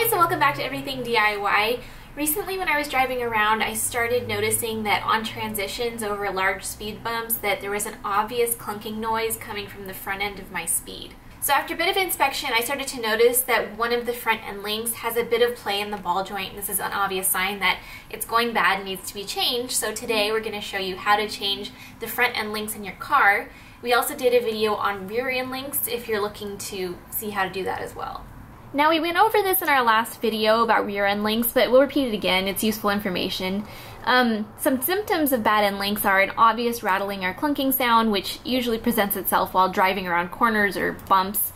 guys, and welcome back to Everything DIY. Recently when I was driving around, I started noticing that on transitions over large speed bumps that there was an obvious clunking noise coming from the front end of my speed. So after a bit of inspection, I started to notice that one of the front end links has a bit of play in the ball joint, and this is an obvious sign that it's going bad and needs to be changed. So today we're going to show you how to change the front end links in your car. We also did a video on rear end links if you're looking to see how to do that as well. Now, we went over this in our last video about rear end links, but we'll repeat it again. It's useful information. Some symptoms of bad end links are an obvious rattling or clunking sound, which usually presents itself while driving around corners or bumps.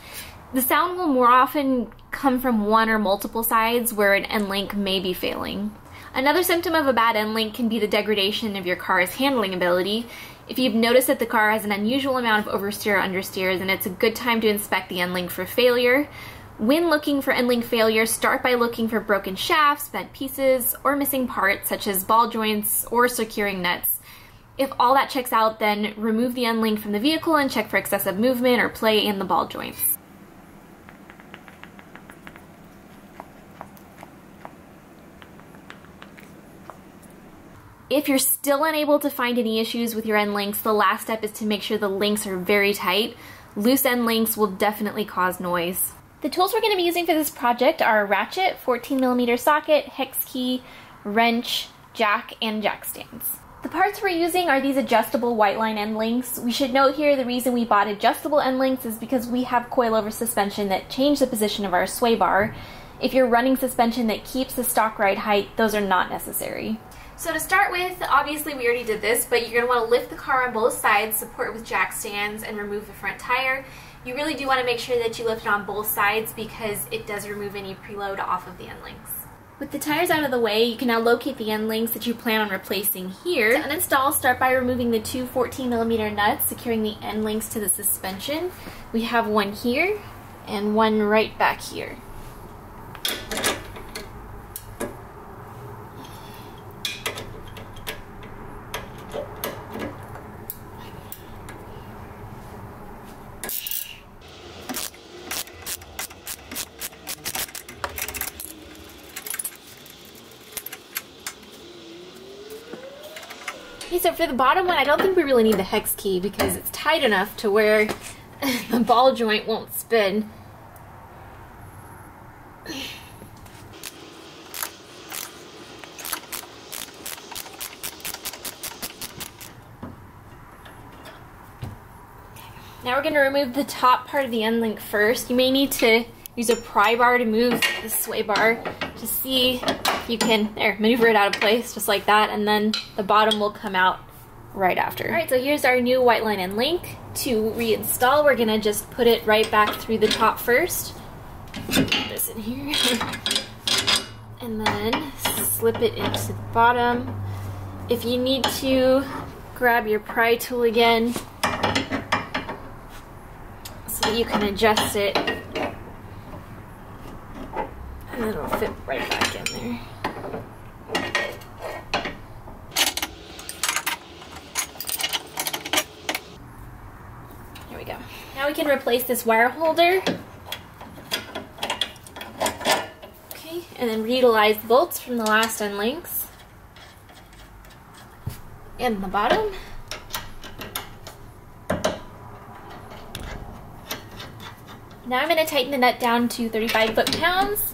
The sound will more often come from one or multiple sides where an end link may be failing. Another symptom of a bad end link can be the degradation of your car's handling ability. If you've noticed that the car has an unusual amount of oversteer or understeer, then it's a good time to inspect the end link for failure. When looking for end link failure, start by looking for broken shafts, bent pieces, or missing parts such as ball joints or securing nuts. If all that checks out, then remove the end link from the vehicle and check for excessive movement or play in the ball joints. If you're still unable to find any issues with your end links, the last step is to make sure the links are very tight. Loose end links will definitely cause noise. The tools we're going to be using for this project are a ratchet, 14mm socket, hex key, wrench, jack, and jackstands. The parts we're using are these adjustable Whiteline end links. We should note here the reason we bought adjustable end links is because we have coilover suspension that change the position of our Swaybar. If you're running suspension that keeps the stock ride height, those are not necessary. So to start with, obviously we already did this, but you're going to want to lift the car on both sides, support it with jackstands, and remove the front tire. You really do want to make sure that you lift it on both sides because it does remove any preload off of the end links. With the tires out of the way, you can now locate the end links that you plan on replacing here. To uninstall, start by removing the two 14mm nuts, securing the end links to the suspension. We have one here and one right back here. Okay, so for the bottom one, I don't think we really need the hex key because it's tight enough to where the ball joint won't spin. Now we're going to remove the top part of the end link first. You may need to use a pry bar to move the sway bar to see if you can maneuver it out of place just like that, and then the bottom will come out right after. Alright, so here's our new Whiteline end link. To reinstall, we're going to just put it right back through the top first. Put this in here. And then slip it into the bottom. If you need to, grab your pry tool again so that you can adjust it. And then it'll fit right back in there. There we go. Now we can replace this wire holder. Okay, and then reutilize the bolts from the last end links. And the bottom. Now I'm going to tighten the nut down to 35 foot-pounds.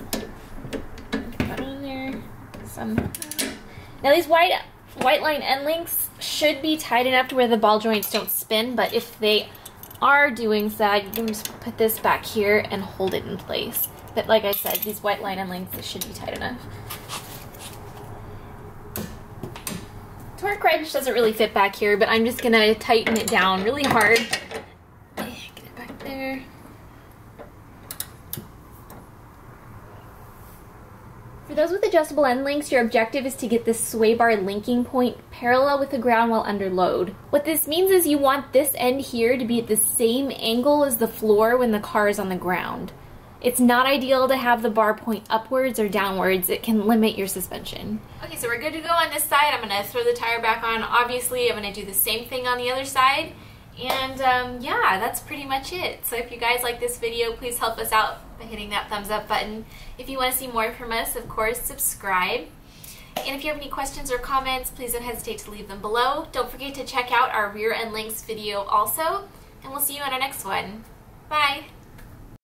Now these Whiteline end links should be tight enough to where the ball joints don't spin, but if they are doing so, you can just put this back here and hold it in place. But like I said, these Whiteline end links should be tight enough. Torque wrench doesn't really fit back here, but I'm just going to tighten it down really hard. Get it back there. For those with adjustable end links, your objective is to get this sway bar linking point parallel with the ground while under load. What this means is you want this end here to be at the same angle as the floor when the car is on the ground. It's not ideal to have the bar point upwards or downwards. It can limit your suspension. Okay, so we're good to go on this side. I'm going to throw the tire back on. Obviously, I'm going to do the same thing on the other side. And yeah, that's pretty much it. So if you guys like this video, please help us out by hitting that thumbs up button. If you want to see more from us, of course, subscribe. And if you have any questions or comments, please don't hesitate to leave them below. Don't forget to check out our rear end links video also, and we'll see you on our next one. Bye!